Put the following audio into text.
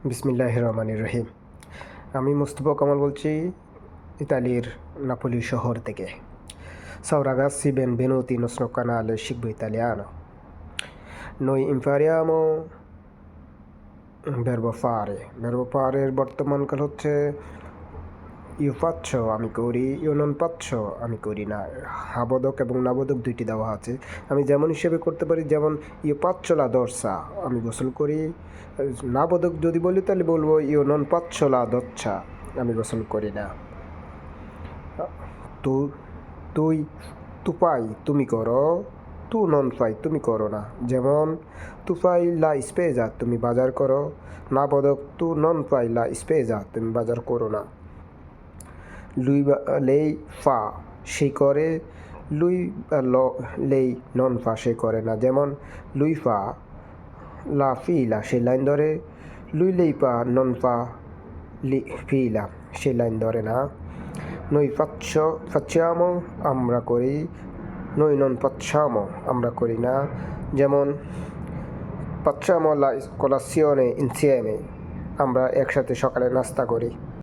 বিসমিল্লাহির রহমানির রহিম। আমি মুস্তফা কামাল বলছি ইতালির নাপোলি শহর থেকে। Ciao ragazzi, benvenuti nel nostro canale Cibo Italiano. Noi impariamo verbo fare. Verbo fare এর বর্তমান কাল হচ্ছে io faccio, আমি করি, io non faccio, আমি করি না। হাবোধক এবং নাবোধক দুইটি দেওয়া আছে। আমি যেমন হিসেবে করতে পারি, যেমন io faccio la doccia, আমি গোসল করি। নাবোধক যদি বলি তাহলে বলবো io non faccio la doccia, আমি গোসল করি না। তুই tu fai, তুমি করো, tu non fai, তুমি করো না। যেমন tu fai la spesa, তুমি বাজার করো। নাবোধক tu non fai la spesa, তুমি বাজার করো না। lei fa, সে করে। lei non fa, সে করে না। যেমন lui fa la fila, সে লাইন ধরে। lei fa non fa fila, সে লাইন ধরে না। noi facciamo, আমরা করি। noi non facciamo, আমরা করি না। যেমন facciamo la colazione insieme, আমরা একসাথে সকালে নাস্তা করি।